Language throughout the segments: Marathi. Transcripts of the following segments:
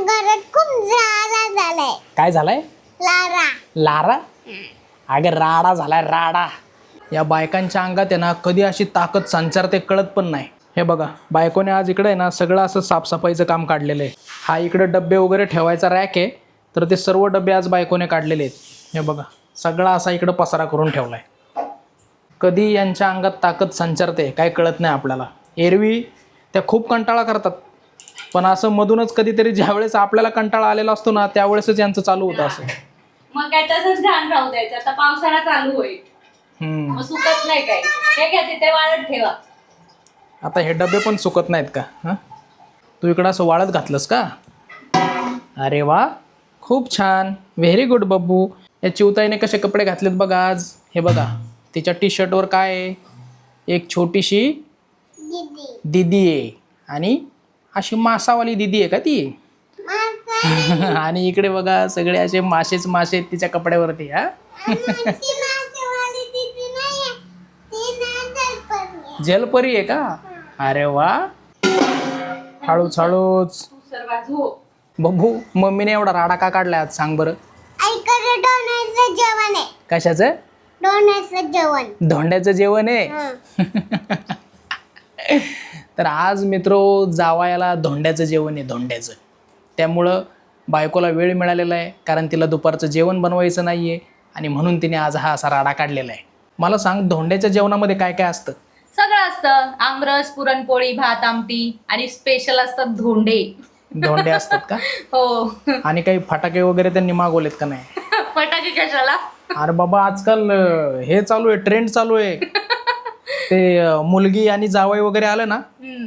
घरात खूप राडा झालाय. काय झालंय? लारा. लारा? अगं राडा झालाय राडा. या बायकांच्या अंगात आहे ना कधी अशी ताकद संचारते कळत पण नाही. हे बघा बायकोने आज इकडे आहे ना सगळं असं साफसफाईचं काम काढलेलं आहे. हा इकडे डब्बे वगैरे ठेवायचा रॅक आहे, तर ते सर्व डब्बे आज बायकोने काढलेले आहेत. हे बघा सगळा असा इकडं पसारा करून ठेवलाय. कधी यांच्या अंगात ताकद संचारते काय कळत नाही आपल्याला. एरवी त्या खूप कंटाळा करतात, पण असं मधूनच कधीतरी ज्यावेळेस आपल्याला कंटाळा आलेला असतो ना त्यावेळेसच यांचं चालू होतं असं. मग काय तसंच घाण राहू द्यायचं. आता पावसाळा चालू होईल, मग सुकत नाही काय. हे घ्या तिथे वाळत ठेवा. आता हे डबे पण सुकत नाहीत का? हां तू इकडं असं वाळत घातलंस का? अरे वा खूप छान, व्हेरी गुड बब्बू. या चिवताईने कसे कपडे घातलेत बघा आज. हे बघा तिच्या टी शर्टवर काय आहे, एक छोटीशी दीदी. दीदी आहे आणि अशी मासावाली दीदी आहे का ती? आणि इकडे बघा सगळे असे मासेच मासे आहेत तिच्या कपड्यावरती. हा ती मासेवाली दीदी नाहीये. ती जलपरी. जलपरी आहे का? अरे वा. हळूच हळूच. सर्वात हो. बब्बू मम्मीने एवढा राडा का काढलाय आज सांग बरं? ऐकत डोण्याचं जेवण आहे. कशाचं? डोण्याचं जेवण. धोंड्याचं जेवण आहे. तर आज मित्रो जावयाला धोंड्याचं जेवण आहे, धोंड्याचं. त्यामुळं बायकोला वेळ मिळालेला आहे, कारण तिला दुपारचं जेवण बनवायचं नाही आहे आणि म्हणून तिने आज हा असा राडा काढलेला आहे. मला सांग धोंड्याच्या जेवणामध्ये काय काय असतं? सगळं असतं. आमरस, पुरणपोळी, भात, आमटी आणि स्पेशल असतात धोंडे. धोंडे असतात का? हो. आणि काही फटाके वगैरे त्यांनी मागवलेत का नाही? फटाके कशाला? अरे बाबा आजकाल हे चालू आहे, ट्रेंड चालू आहे. ते मुलगी आणि जावई वगैरे आलं ना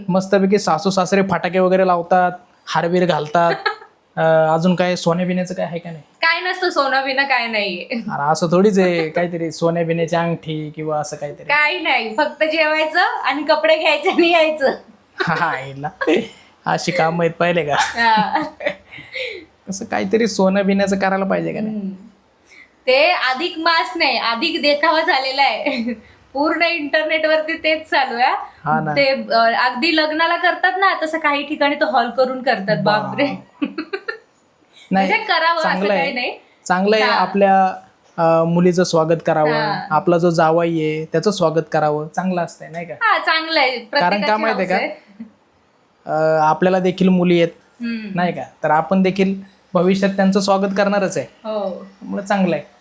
मस्तपैकी सासू सासरे फटाके वगैरे लावतात, हारबीर घालतात. अजून काय सोन्या बिन्याचं काय आहे का नाही? काय नसतं सोनं बिनं, काय नाहीये. अरे असं थोडीच आहे, काहीतरी सोन्या बिन्याची अंगठी किंवा असं काहीतरी. काय नाही, फक्त जेवायचं आणि कपडे घ्यायचे आणि यायचं. हा हिला अशी काम आहेत पाहिले का? हा. असं काहीतरी सोनं बिन्याचं करायला पाहिजे का नाही? ते अधिक मास नाही, अधिक देखावा झालेला आहे. पूर्ण इंटरनेट वरती तेच चालू हा आहे. ना. ते अगदी लग्नाला करतात ना तसं काही ठिकाणी तो हॉल करून करतात. बापरे. नाही म्हणजे करावं असं चांगलं काही आहे, नाही. चांगलं आहे. हा. आपल्या मुलीचं स्वागत करावं, हा. आपला जो जावई आहे त्याचं स्वागत करावं, चांगलं असतंय नाही का? हा चांगलं आहे. कारण का माहितीये का? प्रत्येकाची हौस आहे. आपल्याला देखील मुली आहेत हम्म. नाही का, तर आपण देखील भविष्यात त्यांचं स्वागत करणारच आहे. हो. त्यामुळे चांगलं आहे.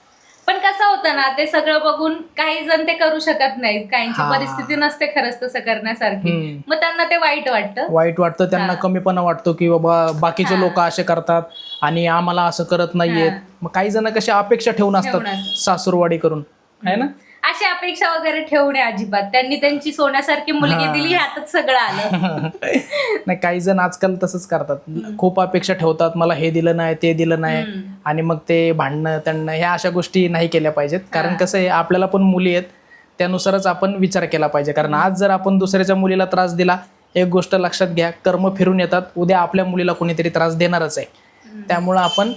पण कसं होतं ना, ते सगळं बघून काही जण ते करू शकत नाहीत. काहींची हा. परिस्थिती नसते खरंच तसं करण्यासारखी. मग त्यांना ते वाईट वाटतं. वाईट वाटतं त्यांना, हा. कमीपणा वाटतो की बाबा बाकीचे हा. लोक असे करतात आणि आम्हाला असं करत नाहीयेत. हा. मग काही जण कशी अपेक्षा ठेवून असतात ठेवून असतात. सासूरवाडी करून, आहे ना? अशी अपेक्षा वगैरे ठेवू नये अजिबात. त्यांनी त्यांची सोन्यासारखी मुलगी हा. दिली, ह्यातच सगळं आलं. नाही काही जण आजकाल तसंच करतात, खूप अपेक्षा ठेवतात, मला हे दिलं नाही ते दिलं नाही, आणि मग ते भांडणं त्यांना ह्या अशा गोष्टी नाही केल्या पाहिजेत. कारण कसं आहे आपल्याला पण मुली आहेत, त्यानुसारच आपण विचार केला पाहिजे. कारण आज जर आपण दुसऱ्याच्या मुलीला त्रास दिला, एक गोष्ट लक्षात घ्या, कर्म फिरून येतात, उद्या आपल्या मुलीला कोणीतरी त्रास देणारच आहे. त्यामुळं आपण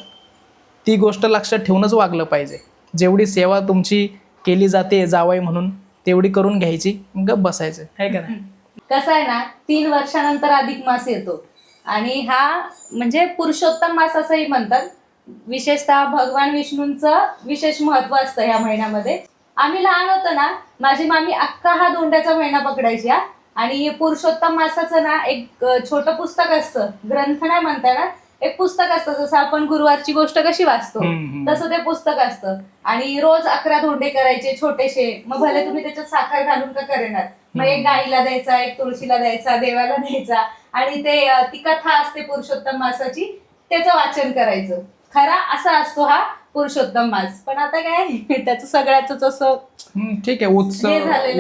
ती गोष्ट लक्षात ठेवूनच वागलं पाहिजे. जेवढी सेवा तुमची केली जाते जावई म्हणून तेवढी करून घ्यायची, गप बसायचं, आहे का नाही? कसं आहे ना, 3 वर्षानंतर अधिक मास येतो आणि हा म्हणजे पुरुषोत्तम मास असंही म्हणतात. विशेषतः भगवान विष्णूंचं विशेष महत्व असतं ह्या महिन्यामध्ये. आम्ही लहान होतो ना, माझी मामी अख्खा हा धोंड्याचा महिना पकडायची. आणि पुरुषोत्तम मासाचं ना एक छोटं पुस्तक असतं, ग्रंथ नाही म्हणता ना, एक पुस्तक असतं. जसं आपण गुरुवारची गोष्ट कशी वाचतो तसं ते पुस्तक असतं. आणि रोज 11 धोंडे करायचे छोटेसे. मग भले तुम्ही त्याच्यात साखर घालून का करेनात, मग एक गाईला द्यायचा, एक तुळशीला द्यायचा, देवाला द्यायचा. आणि ते ती कथा असते पुरुषोत्तम मासाची, त्याचं वाचन करायचं. खरा असा असतो हा पुरुषोत्तम मास. पण आता काय त्याचं सगळ्याच असं ठीक आहे,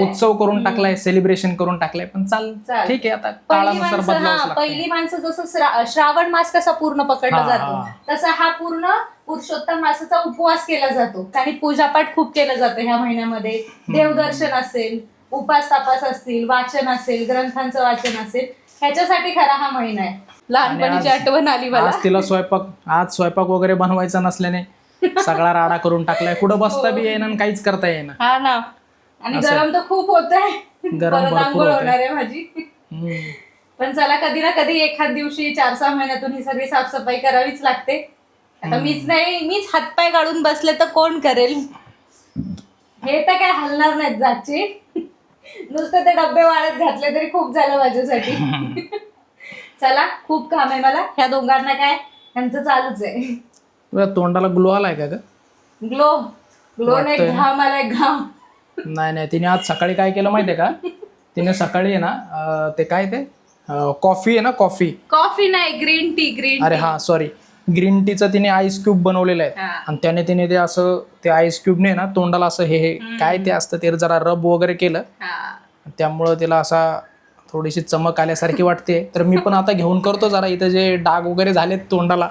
उत्सव करून टाकलाय, सेलिब्रेशन करून टाकलाय, पण चाल ठीक आहे. आता काळानुसार बदलावं. पहिली माणसं जसं श्रावण मास कसा पूर्ण पकडला जातो, तसा हा पूर्ण पुरुषोत्तम मासाचा उपवास केला जातो. आणि पूजापाठ खूप केलं जातं ह्या महिन्यामध्ये. देवदर्शन असेल, उपास तापास असतील, वाचन असेल, ग्रंथांचं वाचन असेल, ह्याच्यासाठी खरा हा महिना आहे. लहानपणीची आठवण आली मला. आज तिला स्वयंपाक वगैरे बनवायचा नसल्याने सगळा राडा करून टाकलाय. कुठं बसता बी येईना आणि काहीच करता येईना. हा ना. आणि गरम तर खूप होत आहे. गरम भरपूर होणार आहे माझी. पण चला कधी ना कधी एखाद दिवशी 4-6 महिन्यातून ही सगळी साफसफाई करावीच लागते. आता मीच हातपाय काढून बसले तर कोण करेल. हे तर काय हलणार नाहीत जागचे. नुसतं ते डब्बे वाळत घातले तरी खूप झालं माझ्यासाठी. चला खूप काम आहे मला. ह्या दोघांना काय त्यांचं चालूच आहे. तुझ्या तोंडाला ग्लो आलाय का ग? ग्लो नाही, वाटतंय. घाम आलाय घाम. नाही तिने आज सकाळी काय केलं माहितीये का? तिने सकाळी आहे ना ते काय ते कॉफी आहे ना कॉफी नाही, ग्रीन टी. अरे हा सॉरी, ग्रीन टीचं तिने आईस क्यूब बनवलेलं आहे. हा. आणि त्याने तिने ते असं ते आईस क्यूबने ना तोंडाला असं हे काय ते असतं ते जरा रब वगैरे केलं. त्यामुळं तिला असा थोडीशी चमक आल्यासारखी वाटते. तर मी पण आता घेऊन करतो जरा इथं जे डाग वगैरे झालेत तोंडाला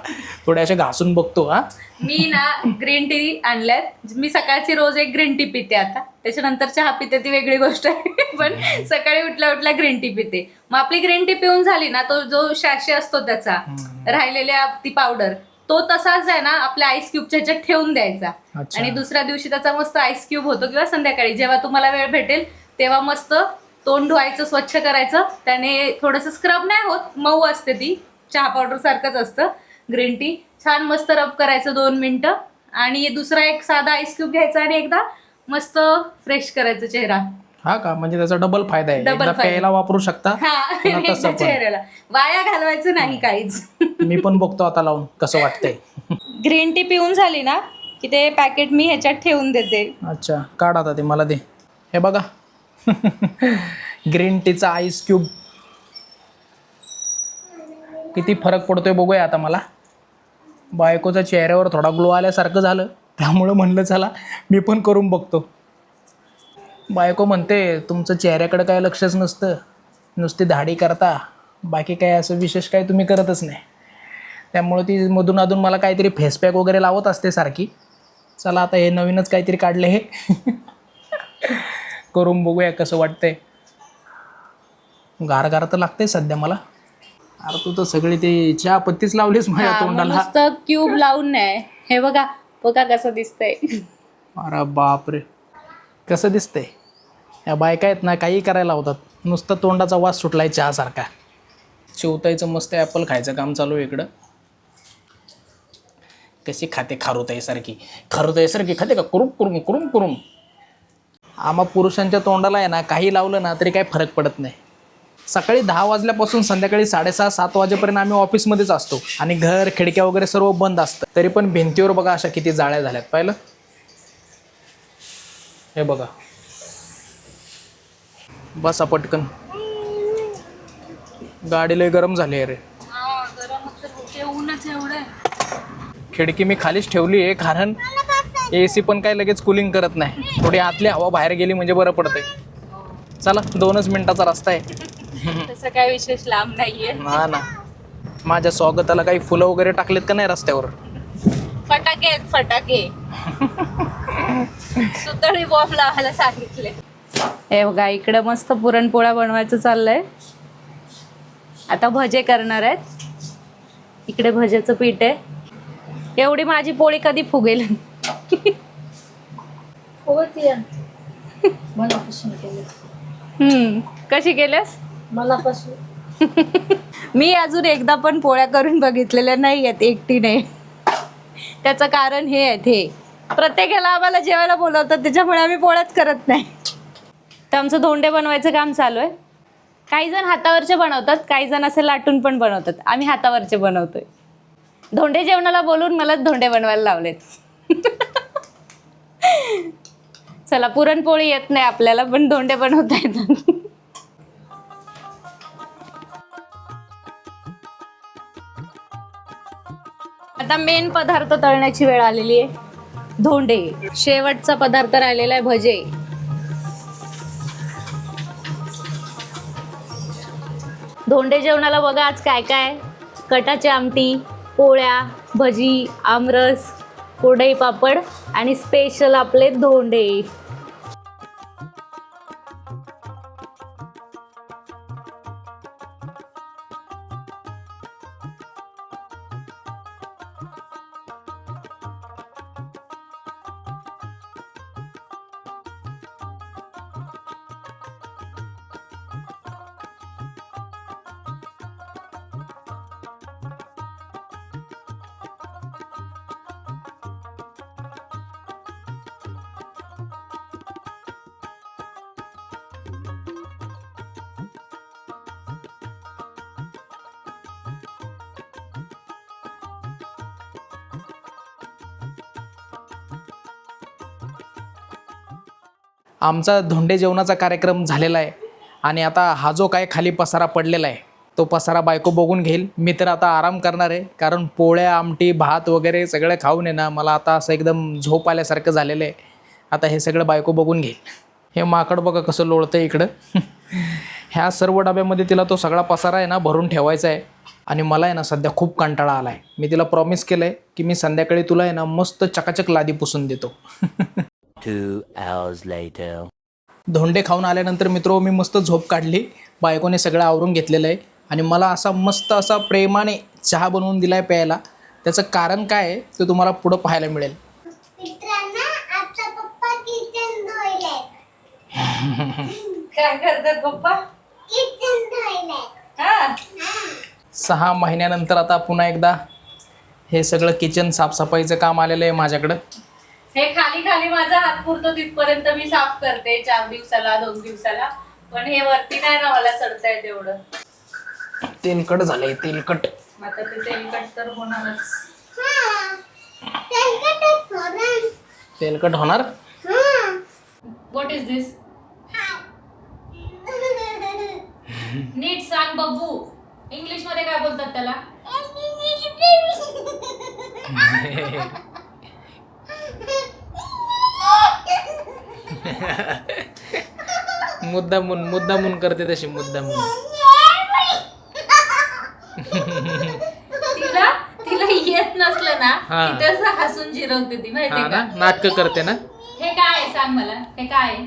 थोडे असे घासून बघतो. हा मी ना ग्रीन टी आणल्यात. मी सकाळची रोज एक ग्रीन टी पिते. आता त्याच्यानंतर चहा पिते ती वेगळी गोष्ट आहे. पण सकाळी उठल्या ग्रीन टी पिते. मग आपली ग्रीन टी पिऊन झाली ना, तो जो शॅशे असतो त्याचा राहिलेल्या ती पावडर तो तसाच आहे ना आपल्या आईस क्यूबच्या ह्याच्यात ठेवून द्यायचा. अच्छा. आणि दुसऱ्या दिवशी त्याचा मस्त आईस क्यूब होतो. किंवा संध्याकाळी जेव्हा तुम्हाला वेळ भेटेल तेव्हा मस्त तोंड धुवायचं, स्वच्छ करायचं. त्याने थोडंसं स्क्रब नाही होत, मऊ असते ती, चहा पावडर सारखंच असतं. ग्रीन टी छान मस्त रब करायचं 2 मिनिटं. आणि दुसरा एक साधा आईस क्यूब घ्यायचा आणि एकदा मस्त फ्रेश करायचं चेहरा. हा का, म्हणजे त्याचा डबल फायदा आहे. डबल एकदा फायदा. प्यायला वापरू शकता पुन्हा तसं पण. चेहऱ्याला वाया घालवायचं नाही काहीच. मी पण बघतो आता लावून कसं वाटतंय. ग्रीन टी पिऊन झाली ना की ते पॅकेट मी ह्याच्यात ठेवून देते. अच्छा, काढ आता ते मला दे. हे बघा ग्रीन टीचा आईस क्यूब किती फरक पडतोय बघूया आता मला. बायकोच्या चेहऱ्यावर थोडा ग्लो आल्यासारखं झालं, त्यामुळं म्हणलं चला मी पण करून बघतो. बायको म्हणते तुमचं चेहऱ्याकडे काय लक्षच नसतं, नुसती दाढी करता, बाकी काय असं विशेष काय तुम्ही करतच नाही. त्यामुळं ती मधून अधून मला काहीतरी फेसपॅक वगैरे लावत असते सारखी. चला आता हे नवीनच काहीतरी काढले हे करून बघूया कसं वाटतंय. गार तर लागते सध्या मला. अरे तू तर सगळी ते चहा पत्तीच लावलीस माझ्या तोंडाला. मस्त क्यूब लावून नाही. हे बघा कसं दिसतंय. अरे बापरे, कसं दिसतंय. या बायका आहेत ना काही करायला होतात, नुसतं तोंडाचा वास सुटलाय चहासारखा. शिवताईचं मस्त ॲपल खायचं काम चालू आहे इकडं. कशी खाते खारुताईसारखी खाते का कुरुम कुरुम. आम्हा पुरुषांच्या तोंडाला आहे ना काही लावलं ना तरी काही फरक पडत नाही. सकाळी 10 वाजल्यापासून संध्याकाळी 6:30-7 वाजेपर्यंत आम्ही ऑफिसमध्येच असतो आणि घर खिडक्या वगैरे सर्व बंद असतं. तरी पण भिंतीवर बघा अशा किती जाळ्या झाल्यात, पाहिलं. हे बघा, बसा पटकन, गाडी लय गरम झाली आहे रे. खिडकी मी खालीच ठेवली आहे कारण AC पण काय लगेच कूलिंग करत नाही. थोडी आतली हवा बाहेर गेली म्हणजे बरं पडतंय. चला 2च मिनिटाचा रस्ता आहे. तसं काय विशेष लांब नाहीये. हा ना, माझ्या स्वागताला काही फुलं वगैरे टाकलेत का नाही रस्त्यावर? फटाके सुतळी बॉम्ब लावायला सांगितले. हे बघा इकडे मस्त पुरणपोळ्या बनवायचं चाललंय. आता भजे करणार आहेत. इकडे भजेचं पीठ आहे. एवढी माझी पोळी कधी फुगेल. कशी केल्यास? मनापासून. मी अजून एकदा पण पोळ्या करून बघितलेल्या नाही आहेत एकटीने. त्याचं कारण हे आहे, हे प्रत्येकाला आम्हाला जेवायला बोलवतात त्याच्यामुळे आम्ही पोळ्याच करत नाही. तर आमचं धोंडे बनवायचं काम चालू आहे. काही जण हातावरचे बनवतात, काही जण असे लाटून पण बनवतात. आम्ही हातावरचे बनवतोय. धोंडे जेवणाला बोलून मलाच धोंडे बनवायला लावलेत. चला, पुरणपोळी येत नाही आपल्याला पण धोंडे बनवता येतात. आता मेन पदार्थ तळण्याची वेळ आलेली आहे. धोंडे. शेवटचा पदार्थ राहिलेला आहे भजे. धोंडे जेवणाला बघा आज काय काय. कटाची आमटी, पोळ्या, भजी, आमरस, कुरडई पापड आणि स्पेशल आपले धोंडे. आमचा धोंडे जेवणाचा कार्यक्रम झालेला आहे आणि आता हा जो काय खाली पसारा पडलेला आहे तो पसारा बायको बघून घेईल. मी तर आता आराम करणार आहे, कारण पोळ्या आमटी भात वगैरे सगळं खाऊन आहे ना मला आता असं एकदम झोप आल्यासारखं झालेलं आहे. आता हे सगळं बायको बघून घेईल. हे माकड बघा कसं लोळतं इकडं. ह्या सर्व डब्यामध्ये तिला तो सगळा पसारा आहे ना भरून ठेवायचा आहे. आणि मला आहे ना सध्या खूप कंटाळा आला आहे. मी तिला प्रॉमिस केलं आहे की मी संध्याकाळी तुला आहे ना मस्त चकाचक लादी पुसून देतो. 2 hours later. धोंडे खाऊन आल्यानंतर मित्र मी मस्त झोप काढली. बायकोने सगळं आवरून घेतलेलं आहे आणि मला असा मस्त असा प्रेमाने चहा बनवून दिला आहे प्यायला. त्याचं कारण काय आहे ते तुम्हाला पुढं पाहायला मिळेल. मित्रांनो, आजचा पप्पा किचन धुवायलाय. काय करतात पप्पा? किचन धुवायलाय. हा 6 महिन्यानंतर आता पुन्हा एकदा हे सगळं किचन साफसफाईचं काम आलेलं आहे माझ्याकडं. हे खाली खाली माझा हात पुरतो तिथपर्यंत मी साफ करते 4 दिवसाला 2 दिवसाला, पण हे वरती नाही ना मला चढता येत एवढं. तेलकट झालंय तेलकट. आता ते तेलकट तर होणारच. हा. तेलकटच होणार. तेलकट होणार. हा. व्हॉट इज दिस? नीट सांग बब्बू, इंग्लिश मध्ये काय बोलतात त्याला? मुद्दामून करते तशी मुद्दामून. तिला तिला येत नसलं ना हा. की तसं हसून जिरवते ती, माहितीये हा का? ना, नाटकं करते ना. हे काय आहे सांग मला, हे काय आहे?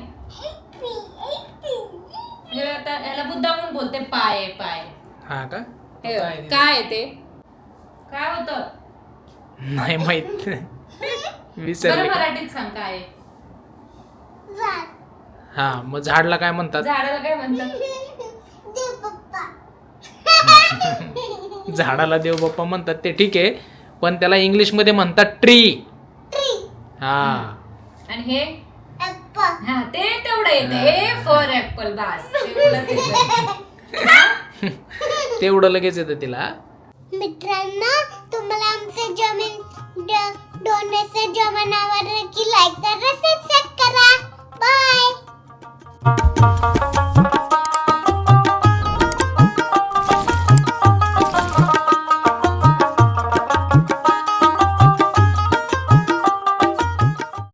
हे आता ह्याला मुद्दामून बोलते पाय पाय. हा का? हे काय ते? काय आहे ते? काय होतं? नाही माहित. बरं विसरले. मराठीत सांग काय आहे? झाड. हा मग झाडला काय म्हणतात? झाडाला काय म्हणतात? दे पप्पा. झाडाला देव बाप्पा म्हणतात ते ठीक आहे, पण त्याला इंग्लिश मध्ये म्हणतात ट्री. ट्री. हा आणि हे ऍपल. हा ते तेवढं येते फॉर ऍपल. बास तेवढंच येतं. तेवढं लगेच येतं तिला. मित्रांनो, तुम्हाला आमचं डोनेचं जेवण आवडलं की लाईक करा, सबस्क्राईब करा. बाय.